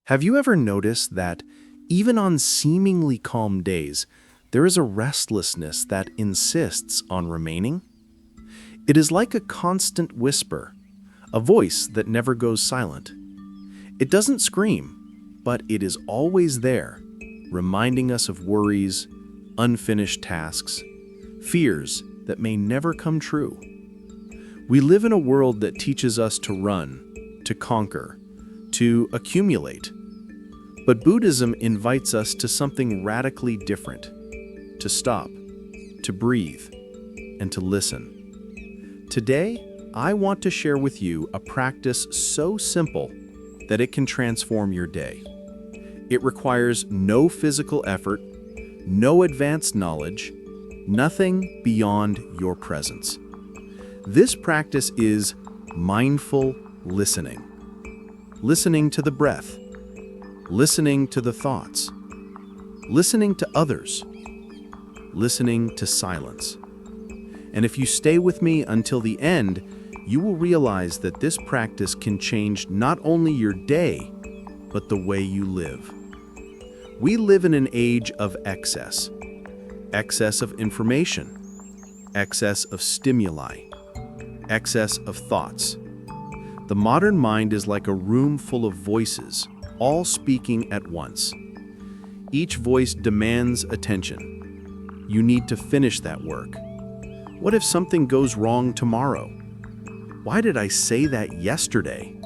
Have you ever noticed that even on seemingly calm days, there is a restlessness that insists on remaining? It is like a constant whisper, a voice that never goes silent. It doesn't scream, but it is always there, reminding us of worries, unfinished tasks, fears that may never come true. We live in a world that teaches us to run, to conquer, to accumulate. But Buddhism invites us to something radically different, to stop, to breathe, and to listen. Today, I want to share with you a practice so simple that it can transform your day. It requires no physical effort, no advanced knowledge, nothing beyond your presence. This practice is mindful listening. Listening to the breath, listening to the thoughts, listening to others, listening to silence. And if you stay with me until the end, you will realize that this practice can change not only your day, but the way you live. We live in an age of excess. Excess of information, excess of stimuli, excess of thoughts. The modern mind is like a room full of voices, all speaking at once. Each voice demands attention. You need to finish that work. What if something goes wrong tomorrow? Why did I say that yesterday?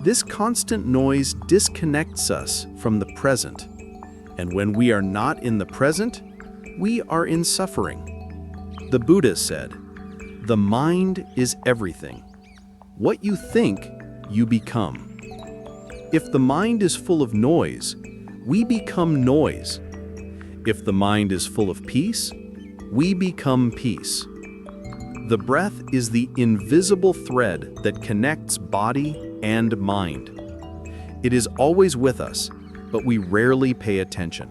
This constant noise disconnects us from the present. And when we are not in the present, we are in suffering. The Buddha said, "The mind is everything. What you think, you become." If the mind is full of noise, we become noise. If the mind is full of peace, we become peace. The breath is the invisible thread that connects body and mind. It is always with us, but we rarely pay attention.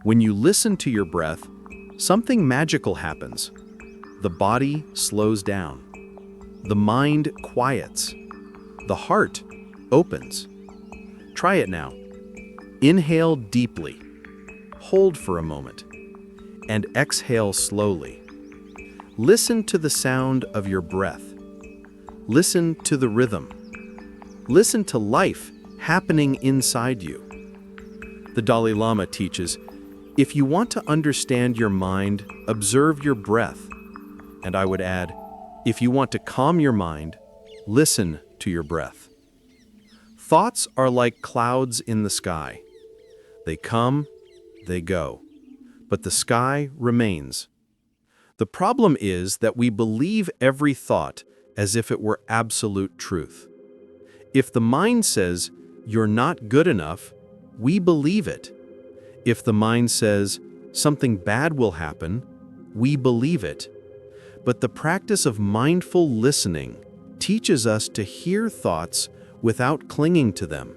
When you listen to your breath, something magical happens. The body slows down. The mind quiets. The heart opens. Try it now. Inhale deeply. Hold for a moment. And exhale slowly. Listen to the sound of your breath. Listen to the rhythm. Listen to life happening inside you. The Dalai Lama teaches, if you want to understand your mind, observe your breath. And I would add, if you want to calm your mind, listen to your breath. Thoughts are like clouds in the sky. They come, they go, but the sky remains. The problem is that we believe every thought as if it were absolute truth. If the mind says, "You're not good enough," we believe it. If the mind says, "Something bad will happen," we believe it. But the practice of mindful listening teaches us to hear thoughts without clinging to them.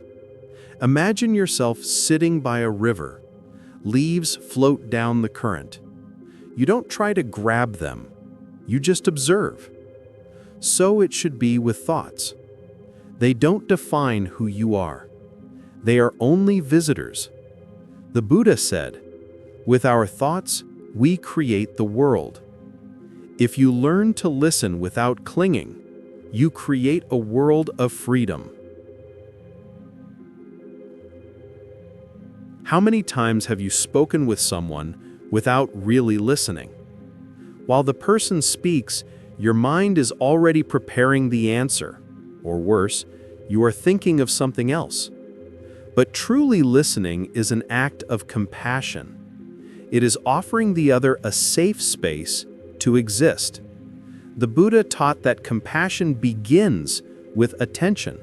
Imagine yourself sitting by a river. Leaves float down the current. You don't try to grab them. You just observe. So it should be with thoughts. They don't define who you are. They are only visitors. The Buddha said, "With our thoughts, we create the world." If you learn to listen without clinging, you create a world of freedom. How many times have you spoken with someone without really listening? While the person speaks, your mind is already preparing the answer, or worse, you are thinking of something else. But truly listening is an act of compassion. It is offering the other a safe space to exist. The Buddha taught that compassion begins with attention.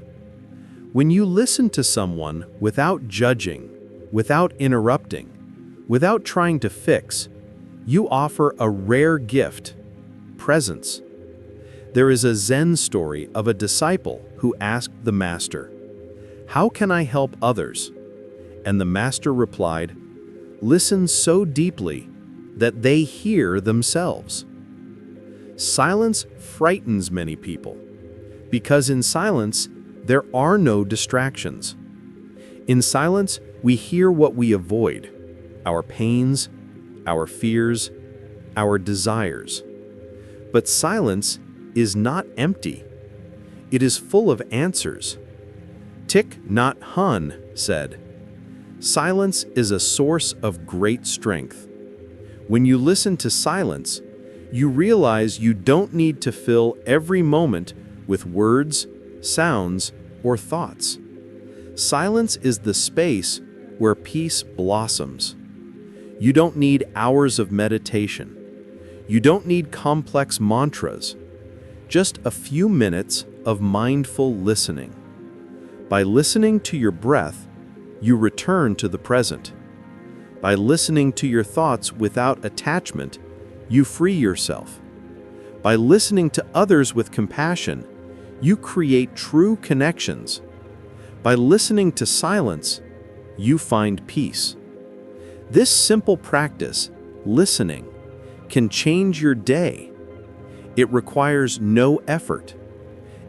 When you listen to someone without judging, without interrupting, without trying to fix, you offer a rare gift, presence. There is a Zen story of a disciple who asked the master, "How can I help others?" And the master replied, "Listen so deeply that they hear themselves." Silence frightens many people, because in silence there are no distractions. In silence, we hear what we avoid: our pains, our fears, our desires. But silence is not empty. It is full of answers. Thich Nhat Hanh said, "Silence is a source of great strength." When you listen to silence, you realize you don't need to fill every moment with words, sounds, or thoughts. Silence is the space where peace blossoms. You don't need hours of meditation. You don't need complex mantras. Just a few minutes of mindful listening. By listening to your breath, you return to the present. By listening to your thoughts without attachment, you free yourself. By listening to others with compassion, you create true connections. By listening to silence, you find peace. This simple practice, listening, can change your day. It requires no effort.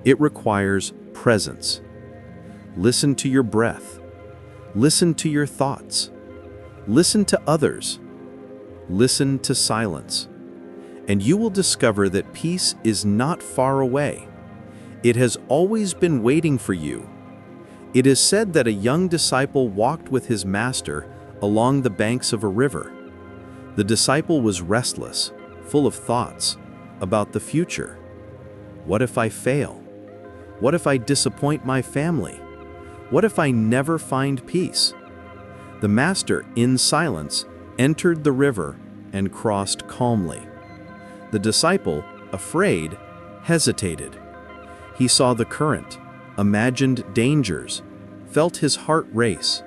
It requires presence. Listen to your breath. Listen to your thoughts. Listen to others. Listen to silence. And you will discover that peace is not far away. It has always been waiting for you. It is said that a young disciple walked with his master along the banks of a river. The disciple was restless, full of thoughts about the future. What if I fail? What if I disappoint my family? What if I never find peace? The master, in silence, entered the river and crossed calmly. The disciple, afraid, hesitated. He saw the current, imagined dangers, felt his heart race.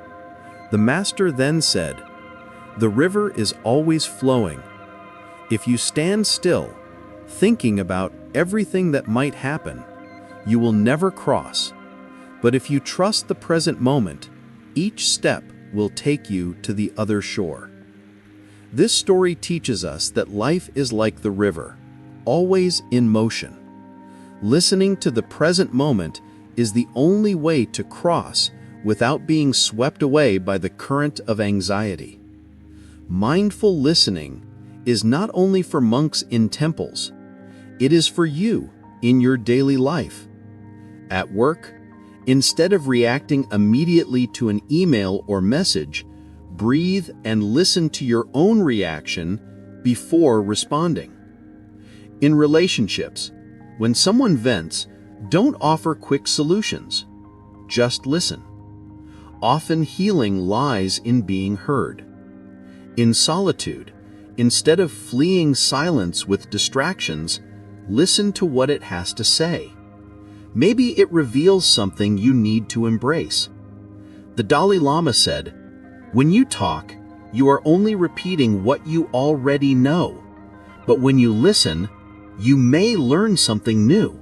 The master then said, "The river is always flowing. If you stand still, thinking about everything that might happen, you will never cross. But if you trust the present moment, each step will take you to the other shore." This story teaches us that life is like the river, always in motion. Listening to the present moment is the only way to cross without being swept away by the current of anxiety. Mindful listening is not only for monks in temples, it is for you in your daily life. At work, instead of reacting immediately to an email or message, breathe and listen to your own reaction before responding. In relationships, when someone vents, don't offer quick solutions. Just listen. Often healing lies in being heard. In solitude, instead of fleeing silence with distractions, listen to what it has to say. Maybe it reveals something you need to embrace. The Dalai Lama said, "When you talk, you are only repeating what you already know. But when you listen, you may learn something new."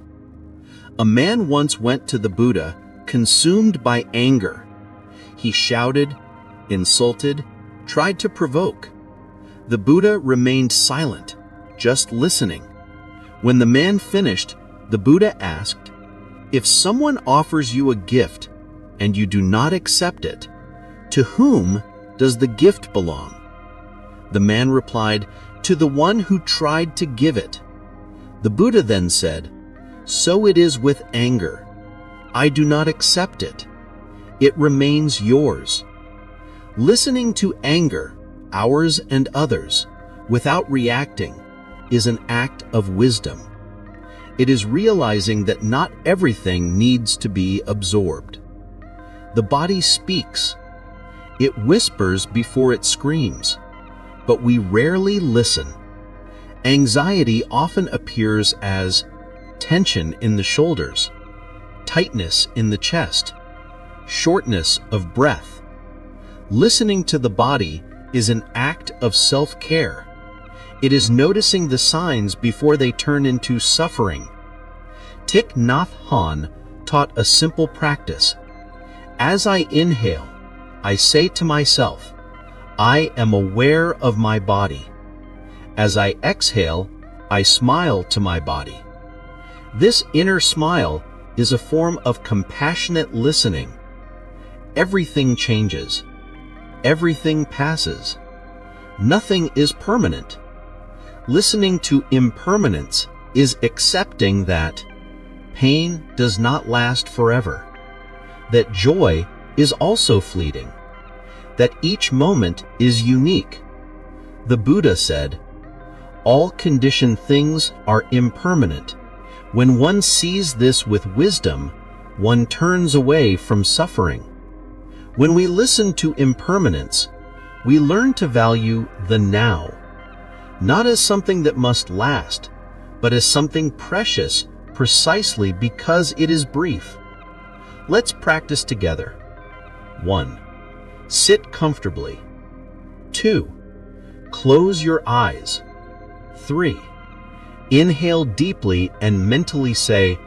A man once went to the Buddha, consumed by anger. He shouted, insulted, tried to provoke. The Buddha remained silent, just listening. When the man finished, the Buddha asked, "If someone offers you a gift and you do not accept it, to whom does the gift belong?" The man replied, "To the one who tried to give it." The Buddha then said, "So it is with anger. I do not accept it. It remains yours." Listening to anger, ours and others, without reacting, is an act of wisdom. It is realizing that not everything needs to be absorbed. The body speaks. It whispers before it screams, but we rarely listen. Anxiety often appears as tension in the shoulders, tightness in the chest, shortness of breath. Listening to the body is an act of self-care. It is noticing the signs before they turn into suffering. Thich Nhat Hanh taught a simple practice. As I inhale, I say to myself, "I am aware of my body." As I exhale, I smile to my body. This inner smile is a form of compassionate listening. everything changes. Everything passes. Nothing is permanent. Listening to impermanence is accepting that pain does not last forever, that joy is also fleeting, that each moment is unique. The Buddha said, "All conditioned things are impermanent. When one sees this with wisdom, one turns away from suffering." When we listen to impermanence, we learn to value the now, not as something that must last, but as something precious precisely because it is brief. Let's practice together. 1. Sit comfortably. 2. Close your eyes. 3. Inhale deeply and mentally say,